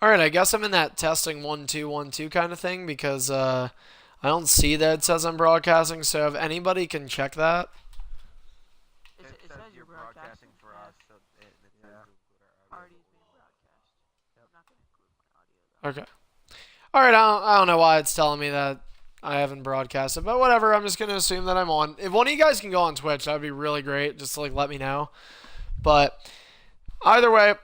All right, I guess I'm in that testing 1 2 1 2 kind of thing because I don't see that it says I'm broadcasting. So if anybody can check that. It says you're broadcasting for us, so it says Yeah. to include our audio. Already being broadcast. I'm not going to include my audio though. Okay. All right, I don't know why it's telling me that I haven't broadcasted, but whatever. I'm just gonna assume that I'm on. If one of you guys can go on Twitch, that'd be really great. Just to, like, let me know. But either way.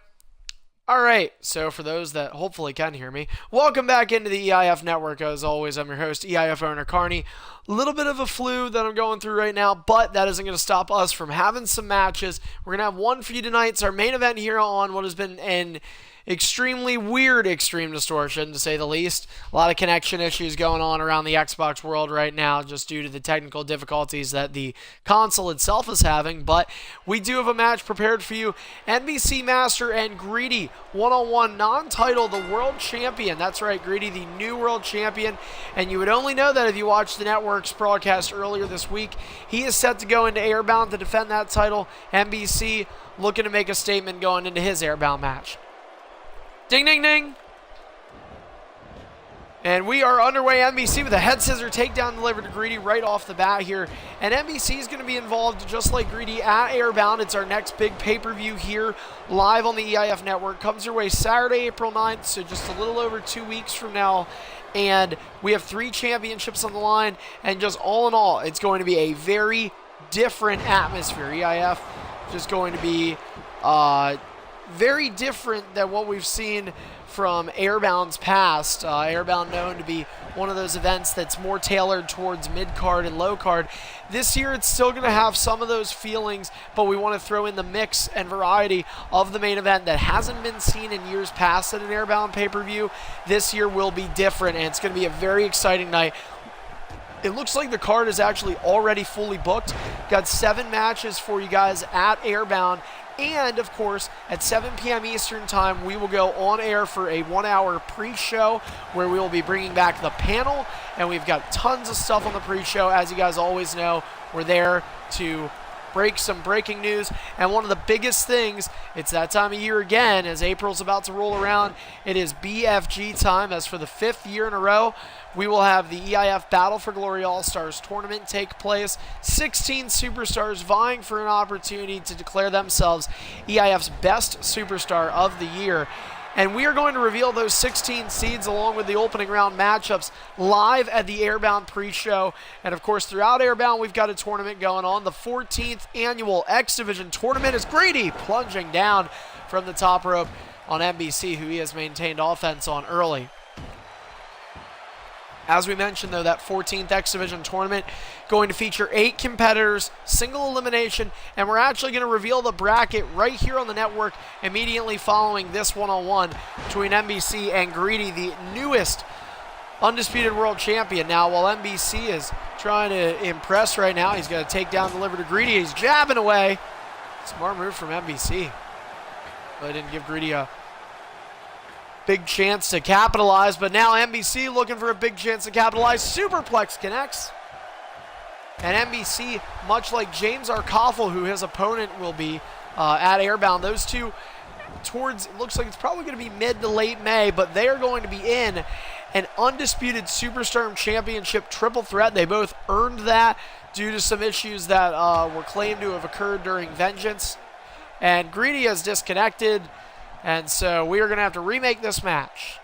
All right, so for those that hopefully can hear me, welcome back into the EIF Network. As always, I'm your host, EIF owner Carney. A little bit of a flu that I'm going through right now, but that isn't going to stop us from having some matches. We're going to have one for you tonight. It's our main event here on what has been an extremely weird Extreme Distortion, to say the least. A lot of connection issues going on around the Xbox world right now just due to the technical difficulties that the console itself is having, but we do have a match prepared for you. NBC Master and Greedy, one-on-one, non-title, the world champion. That's right, Greedy, the new world champion, and you would only know that if you watched the network's broadcast earlier this week. He is set to go into Airbound to defend that title. NBC looking to make a statement going into his Airbound match. Ding, ding, ding. And we are underway. NBC with a head scissor takedown delivered to Greedy right off the bat here. And NBC is going to be involved just like Greedy at Airbound. It's our next big pay-per-view here live on the EIF Network. Comes your way Saturday, April 9th, so just a little over 2 weeks from now. And we have 3 championships on the line. And just all in all, it's going to be a very different atmosphere. EIF just going to be very different than what we've seen from Airbound's past. Airbound known to be one of those events that's more tailored towards mid-card and low-card. This year it's still going to have some of those feelings, but we want to throw in the mix and variety of the main event that hasn't been seen in years past at an Airbound pay-per-view. This year will be different, and it's going to be a very exciting night. It looks like the card is actually already fully booked. Got 7 matches for you guys at Airbound. And, of course, at 7 p.m. Eastern Time, we will go on air for a 1-hour pre-show where we will be bringing back the panel. And we've got tons of stuff on the pre-show. As you guys always know, we're there to break some breaking news. And one of the biggest things, it's that time of year again, as April's about to roll around. It is BFG time, as for the 5th year in a row. We will have the EIF Battle for Glory All-Stars tournament take place. 16 superstars vying for an opportunity to declare themselves EIF's best superstar of the year. And we are going to reveal those 16 seeds along with the opening round matchups live at the Airbound pre-show. And of course, throughout Airbound, we've got a tournament going on. The 14th annual X Division tournament is Greedy plunging down from the top rope on NBC, who he has maintained offense on early. As we mentioned, though, that 14th X Division tournament going to feature 8 competitors, single elimination, and we're actually going to reveal the bracket right here on the network immediately following this one-on-one between NBC and Greedy, the newest undisputed world champion. Now, while NBC is trying to impress right now, he's going to take down, deliver to Greedy. He's jabbing away. Smart move from NBC. Really didn't give Greedy a big chance to capitalize, but now NBC looking for a big chance to capitalize. Superplex connects. And NBC, much like James Arkoffel, who his opponent will be at Airbound, those two towards, it looks like it's probably going to be mid to late May, but they are going to be in an undisputed Superstar Championship triple threat. They both earned that due to some issues that were claimed to have occurred during Vengeance. And Greedy has disconnected. And so we are going to have to remake this match.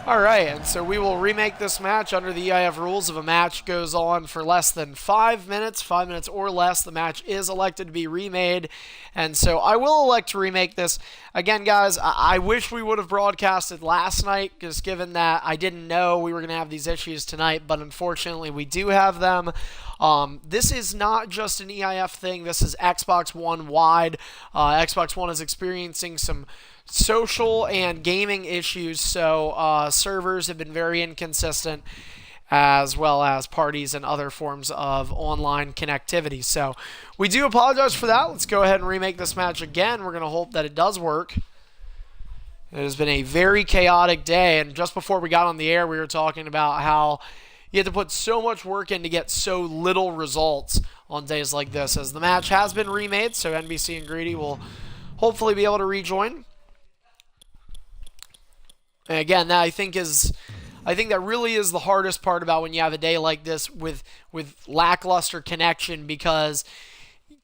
All right, and so we will remake this match under the EIF rules. If a match goes on for less than 5 minutes, 5 minutes or less, the match is elected to be remade. And so I will elect to remake this. Again, guys, I wish we would have broadcasted last night, just given that I didn't know we were going to have these issues tonight, but unfortunately we do have them. This is not just an EIF thing. This is Xbox One wide. Xbox One is experiencing some social and gaming issues, so servers have been very inconsistent, as well as parties and other forms of online connectivity. So we do apologize for that. Let's go ahead and remake this match again. We're going to hope that it does work. It has been a very chaotic day, and just before we got on the air, we were talking about how you have to put so much work in to get so little results on days like this. As the match has been remade, so NBC and Greedy will hopefully be able to rejoin. And again, that I think that really is the hardest part about when you have a day like this with lackluster connection, because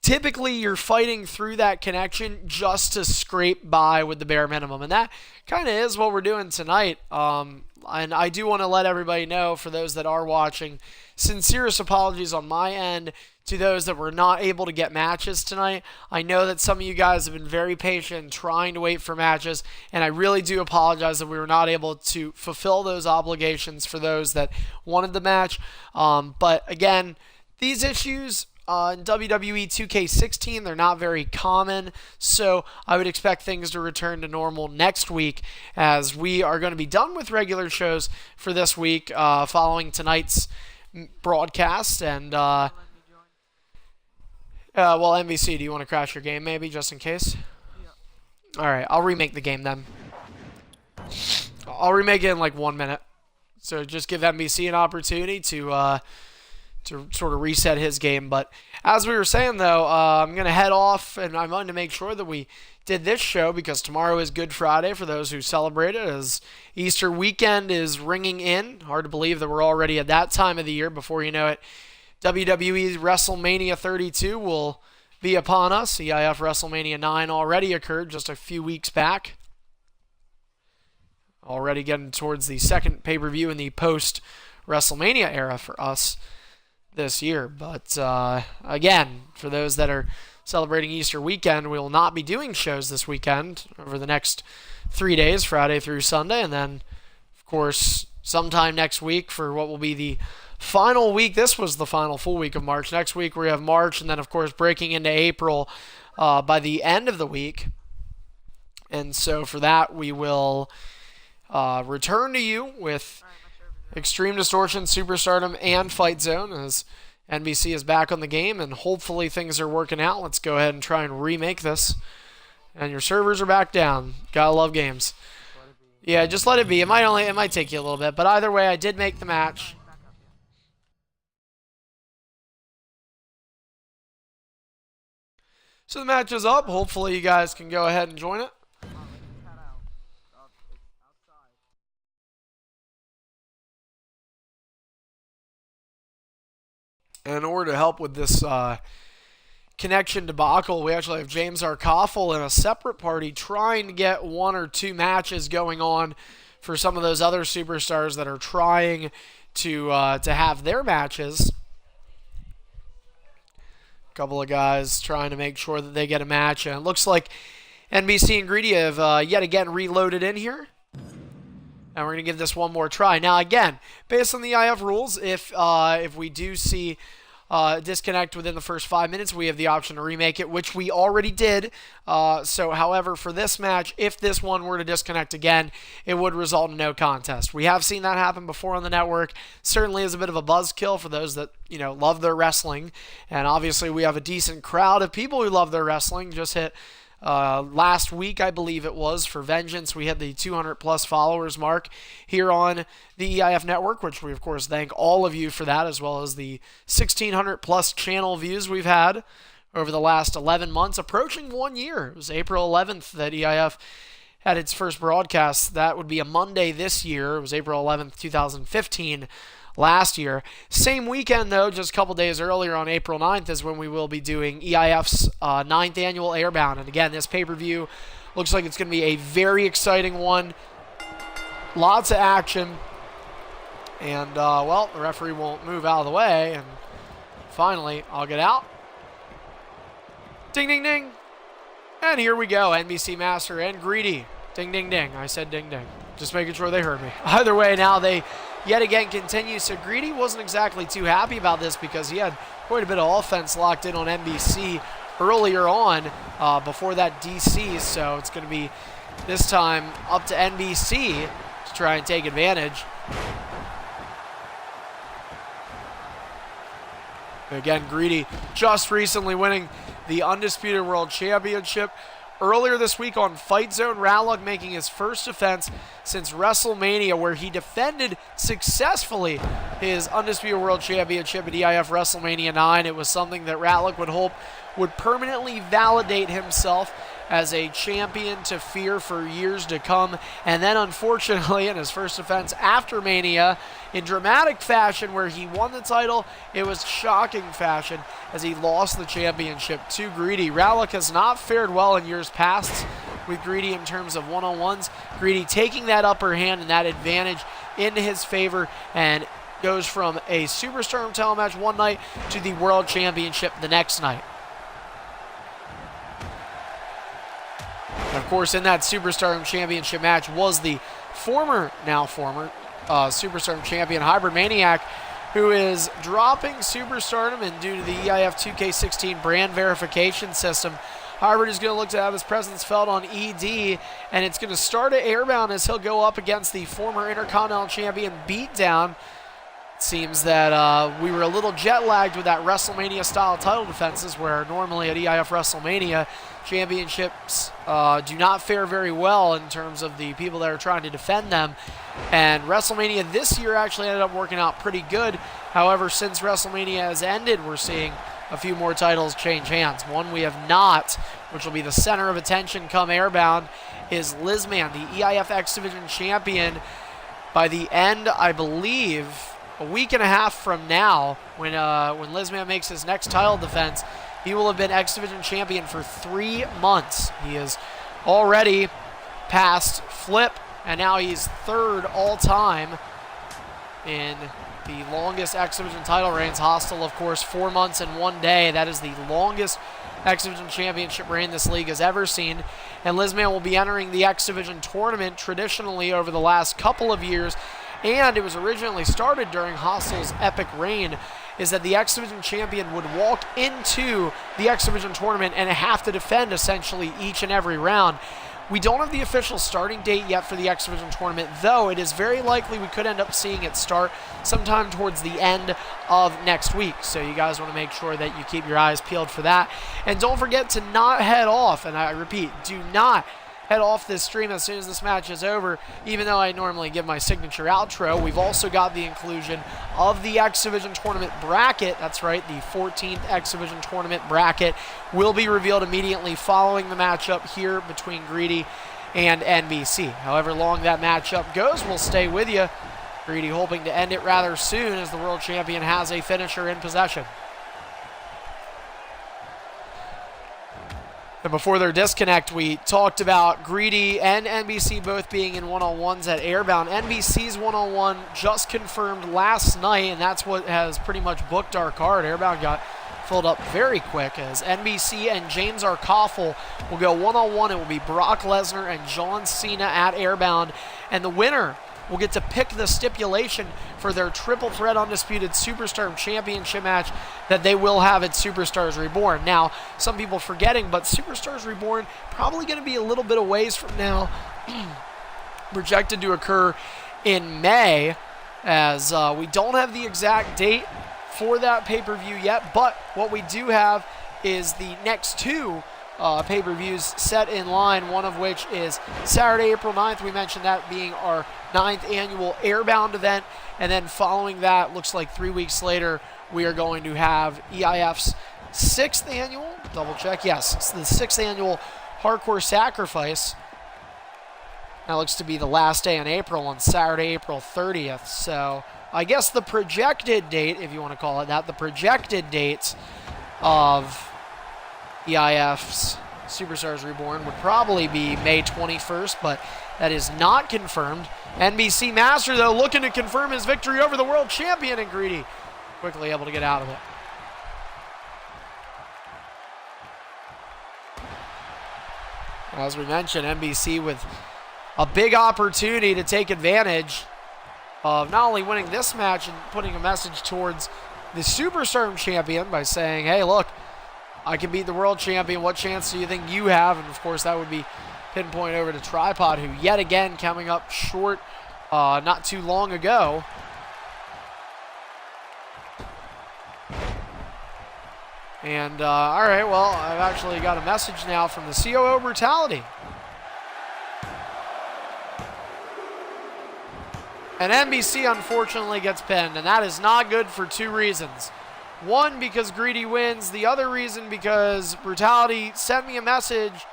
typically you're fighting through that connection just to scrape by with the bare minimum, and that kind of is what we're doing tonight. And I do want to let everybody know, for those that are watching, sincerest apologies on my end to those that were not able to get matches tonight. I know that some of you guys have been very patient trying to wait for matches, and I really do apologize that we were not able to fulfill those obligations for those that wanted the match. But again, these issues in WWE 2K16, they're not very common, so I would expect things to return to normal next week, as we are going to be done with regular shows for this week following tonight's broadcast. And well, NBC, do you want to crash your game maybe, just in case? Yeah. Alright, I'll remake the game then. I'll remake it in like 1 minute. So just give NBC an opportunity to sort of reset his game. But as we were saying, though, I'm going to head off, and I'm going to make sure that we did this show, because tomorrow is Good Friday for those who celebrate it, as Easter weekend is ringing in. Hard to believe that we're already at that time of the year. Before you know it, WWE WrestleMania 32 will be upon us. EIF WrestleMania 9 already occurred just a few weeks back. Already getting towards the second pay-per-view in the post-WrestleMania era for us this year. But again, for those that are celebrating Easter weekend, we will not be doing shows this weekend over the next 3 days, Friday through Sunday, and then of course sometime next week for what will be the final week. This was the final full week of March. Next week we have March, and then of course breaking into April by the end of the week. And so for that, we will return to you with Extreme Distortion, Superstardom, and Fight Zone, as NBC is back on the game, and hopefully things are working out. Let's go ahead and try and remake this. And your servers are back down. Gotta love games. Yeah, just let it be. It might take you a little bit, but either way, I did make the match. So the match is up. Hopefully you guys can go ahead and join it. And in order to help with this connection debacle, we actually have James Arkoffel in a separate party trying to get 1 or 2 matches going on for some of those other superstars that are trying to have their matches. A couple of guys trying to make sure that they get a match, and it looks like NBC and Greedy have yet again reloaded in here. And we're going to give this one more try. Now, again, based on the EIF rules, if we do see disconnect within the first 5 minutes, we have the option to remake it, which we already did. So, however, for this match, if this one were to disconnect again, it would result in no contest. We have seen that happen before on the network. Certainly is a bit of a buzzkill for those that, love their wrestling. And obviously, we have a decent crowd of people who love their wrestling. Just hit last week, I believe it was, for Vengeance, we had the 200 plus followers mark here on the EIF network, which we of course thank all of you for that, as well as the 1,600 plus channel views we've had over the last 11 months, approaching 1 year. It was April 11th that EIF had its first broadcast. That would be a Monday this year. It was April 11th, 2015. Last year. Same weekend, though, just a couple days earlier on April 9th is when we will be doing EIF's 9th annual Airbound. And again, this pay-per-view looks like it's going to be a very exciting one. Lots of action. And, well, the referee won't move out of the way. And finally, I'll get out. Ding, ding, ding. And here we go. NBC Master and Greedy. Ding, ding, ding. I said ding, ding. Just making sure they heard me. Either way, now they yet again continue. So Greedy wasn't exactly too happy about this, because he had quite a bit of offense locked in on NBC earlier on before that DC. So it's going to be this time up to NBC to try and take advantage. Again, Greedy just recently winning the Undisputed World Championship. Earlier this week on Fight Zone, Ratlock making his first defense since WrestleMania, where he defended successfully his Undisputed World Championship at EIF WrestleMania 9. It was something that Ratlock would hope would permanently validate himself as a champion to fear for years to come. And then unfortunately in his first defense after Mania, in dramatic fashion where he won the title, it was shocking fashion as he lost the championship to Greedy. Rowlick has not fared well in years past with Greedy in terms of one-on-ones. Greedy taking that upper hand and that advantage in his favor, and goes from a Superstar title match one night to the World Championship the next night. And of course, in that Superstar Championship match was the now former Superstar champion Hybrid Maniac, who is dropping Superstardom, and due to the EIF 2K16 brand verification system, Hybrid is going to look to have his presence felt on ED, and it's going to start at Airbound as he'll go up against the former Intercontinental Champion Beatdown. It seems that we were a little jet-lagged with that WrestleMania-style title defenses, where normally at EIF WrestleMania, championships do not fare very well in terms of the people that are trying to defend them. And WrestleMania this year actually ended up working out pretty good. However, since WrestleMania has ended, we're seeing a few more titles change hands. One we have not, which will be the center of attention come Airbound, is Lizman, the EIF X Division champion. By the end, I believe, a week and a half from now, when Lizman makes his next title defense, he will have been X Division champion for 3 months. He is already past Flip, and now he's third all-time in the longest X Division title reigns. Hostile, of course, 4 months and 1 day. That is the longest X Division championship reign this league has ever seen. And Lizman will be entering the X Division tournament traditionally over the last couple of years. And it was originally started during Hostile's epic reign, is that the X Division champion would walk into the X Division tournament and have to defend essentially each and every round. We don't have the official starting date yet for the X Division tournament, though it is very likely we could end up seeing it start sometime towards the end of next week. So you guys want to make sure that you keep your eyes peeled for that. And don't forget to not head off, and I repeat, do not head off this stream as soon as this match is over, even though I normally give my signature outro. We've also got the inclusion of the X Division tournament bracket. That's right, the 14th X Division tournament bracket will be revealed immediately following the matchup here between Greedy and NBC. However long that matchup goes, we'll stay with you. Greedy hoping to end it rather soon as the world champion has a finisher in possession. And before their disconnect, we talked about Greedy and NBC both being in one-on-ones at Airbound. NBC's one-on-one just confirmed last night, and that's what has pretty much booked our card. Airbound got filled up very quick as NBC and James Arkoffel will go one-on-one. It will be Brock Lesnar and John Cena at Airbound, and the winner will get to pick the stipulation for their triple threat undisputed Superstar Championship match that they will have at Superstars Reborn. Now, some people forgetting, but Superstars Reborn probably going to be a little bit of ways from now, projected to occur in May, as we don't have the exact date for that pay-per-view yet, but what we do have is the next two pay-per-views set in line, one of which is Saturday, April 9th. We mentioned that being our 9th annual Airbound event, and then following that, looks like 3 weeks later, we are going to have EIF's 6th annual, double check, yes, it's the 6th annual Hardcore Sacrifice. That looks to be the last day in April, on Saturday, April 30th, so I guess the projected date, if you want to call it that, the projected dates of EIF's Superstars Reborn would probably be May 21st, but that is not confirmed. NBC Master, though, looking to confirm his victory over the world champion, and Greedy quickly able to get out of it. As we mentioned, NBC with a big opportunity to take advantage of not only winning this match and putting a message towards the Superstar champion by saying, hey, look, I can beat the world champion. What chance do you think you have? And, of course, that would be pinpoint over to Tripod, who yet again coming up short not too long ago. And, all right, well, I've actually got a message now from the COO Brutality. And NBC, unfortunately, gets pinned, and that is not good for two reasons. One, because Greedy wins. The other reason, because Brutality sent me a message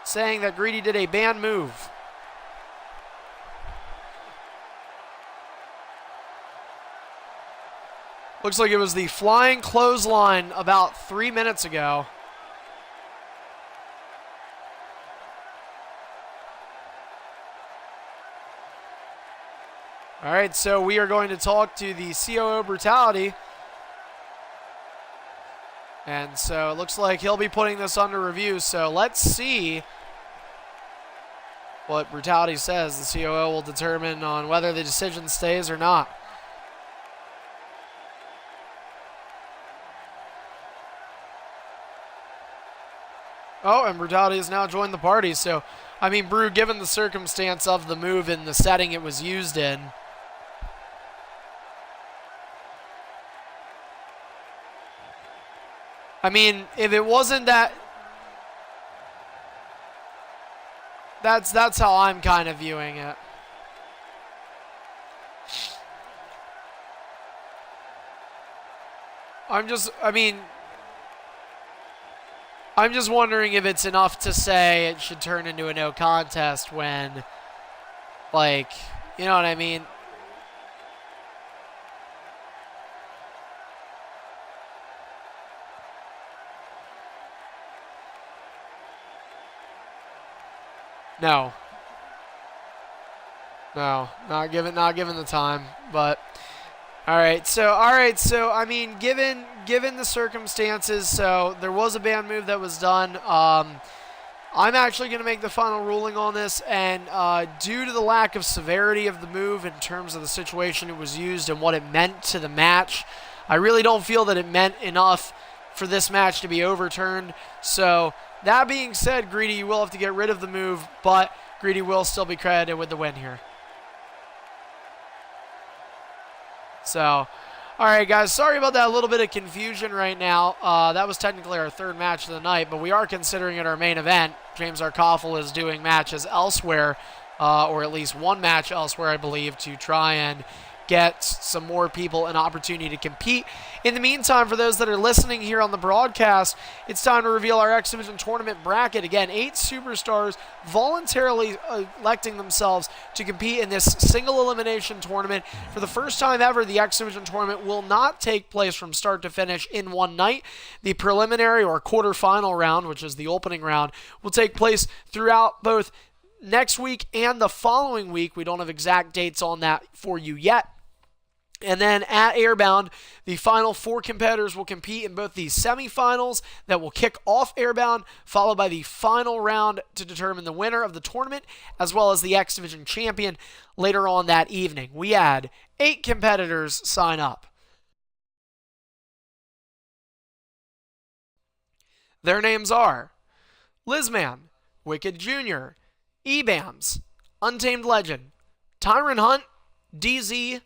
saying that Greedy did a banned move. Looks like it was the flying clothesline about 3 minutes ago. All right, so we are going to talk to the COO Brutality. And so it looks like he'll be putting this under review. So let's see what Brutality says. The COO will determine on whether the decision stays or not. Oh, and Brutality has now joined the party. So, I mean, Brew, given the circumstance of the move and the setting it was used in, I mean, if it wasn't that, that's how I'm kind of viewing it. I'm just wondering if it's enough to say it should turn into a no contest when, like, you know what I mean? No, not given the time. But all right. So I mean, given the circumstances, so there was a ban move that was done. I'm actually going to make the final ruling on this, and due to the lack of severity of the move in terms of the situation it was used and what it meant to the match, I really don't feel that it meant enough for this match to be overturned. So that being said, Greedy, you will have to get rid of the move, but Greedy will still be credited with the win here. So, all right, guys, sorry about that little bit of confusion right now. That was technically our third match of the night, but we are considering it our main event. James Arkoffel is doing matches elsewhere, or at least one match elsewhere, I believe, to try and get some more people an opportunity to compete. In the meantime, for those that are listening here on the broadcast, it's time to reveal our X Division tournament bracket. Again, 8 superstars voluntarily electing themselves to compete in this single elimination tournament. For the first time ever, the X Division tournament will not take place from start to finish in one night. The preliminary or quarterfinal round, which is the opening round, will take place throughout both next week and the following week. We don't have exact dates on that for you yet. And then at Airbound, the final 4 competitors will compete in both the semifinals that will kick off Airbound, followed by the final round to determine the winner of the tournament, as well as the X Division champion later on that evening. We had 8 competitors sign up. Their names are Lizman, Wicked Jr., Ebams, Untamed Legend, Tyron Hunt, DZ,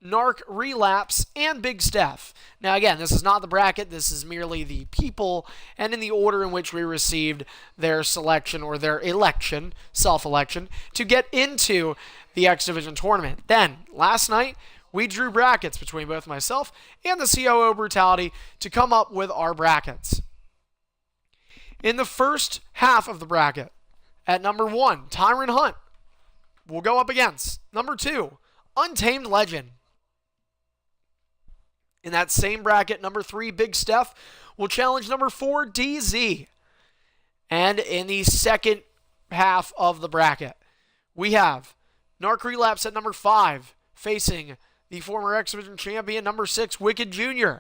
Narc Relapse, and Big Steph. Now again, this is not the bracket, this is merely the people and in the order in which we received their selection or their election, self-election, to get into the X Division tournament. Then, last night, we drew brackets between both myself and the COO Brutality to come up with our brackets. In the first half of the bracket, at number 1, Tyron Hunt will go up against number 2, Untamed Legend. In that same bracket, number 3, Big Steph, will challenge number 4, DZ. And in the second half of the bracket, we have Narc Relapse at number 5, facing the former X Division champion, number 6, Wicked Jr.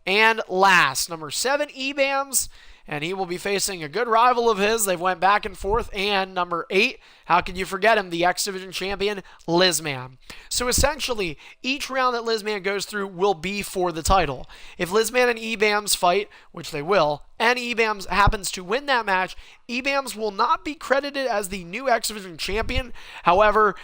And last, number 7, Ebams, and he will be facing a good rival of his. They've went back and forth. And number 8, how could you forget him, the X Division champion, Lizman. So essentially, each round that Lizman goes through will be for the title. If Lizman and Ebams fight, which they will, and Ebams happens to win that match, Ebams will not be credited as the new X Division champion. However,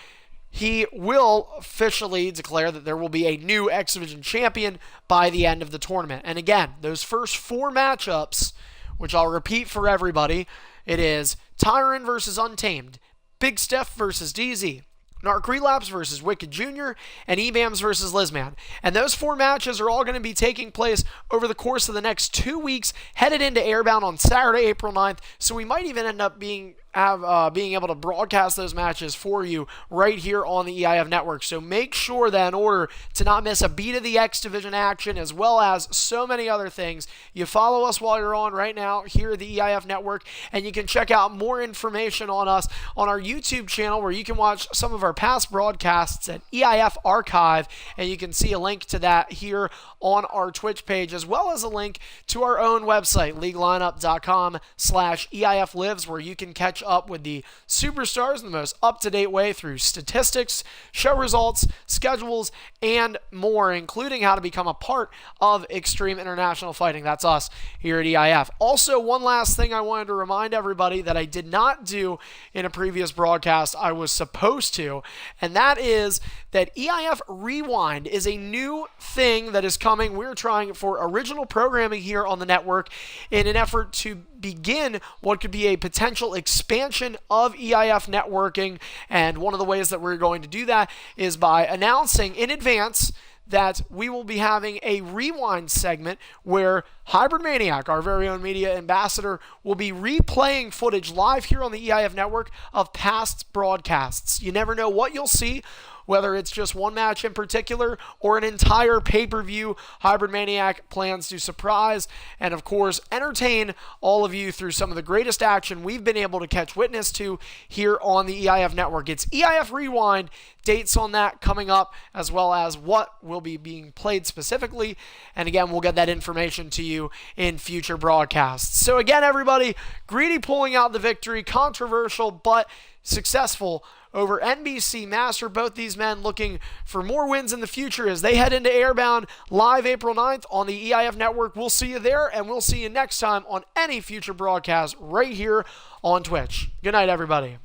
he will officially declare that there will be a new X Division champion by the end of the tournament. And again, those first 4 matchups, which I'll repeat for everybody, it is Tyron versus Untamed, Big Steph versus DZ, Narc Relapse versus Wicked Jr., and EBAMS versus Lizman. And those 4 matches are all going to be taking place over the course of the next 2 weeks, headed into Airbound on Saturday, April 9th. So we might even end up being able to broadcast those matches for you right here on the EIF network. So make sure that in order to not miss a beat of the X Division action, as well as so many other things, you follow us while you're on right now here at the EIF network, and you can check out more information on us on our YouTube channel, where you can watch some of our past broadcasts at EIF Archive, and you can see a link to that here on our Twitch page, as well as a link to our own website, leaguelineup.com/EIF Lives, where you can catch up with the superstars in the most up-to-date way through statistics, show results, schedules, and more, including how to become a part of Extreme International Fighting. That's us here at EIF. Also, one last thing I wanted to remind everybody that I did not do in a previous broadcast I was supposed to, and that is that EIF Rewind is a new thing that is coming. We're trying for original programming here on the network in an effort to begin what could be a potential expansion of EIF networking. And one of the ways that we're going to do that is by announcing in advance that we will be having a rewind segment where Hybrid Maniac, our very own media ambassador, will be replaying footage live here on the EIF network of past broadcasts. You never know what you'll see, whether it's just one match in particular or an entire pay-per-view. Hybrid Maniac plans to surprise and, of course, entertain all of you through some of the greatest action we've been able to catch witness to here on the EIF network. It's EIF Rewind, dates on that coming up, as well as what will be being played specifically. And again, we'll get that information to you in future broadcasts. So again, everybody, Greedy pulling out the victory, controversial but successful over NBC Master. Both these men looking for more wins in the future as they head into Airbound live April 9th on the EIF network. We'll see you there, and we'll see you next time on any future broadcast right here on Twitch. Good night, everybody.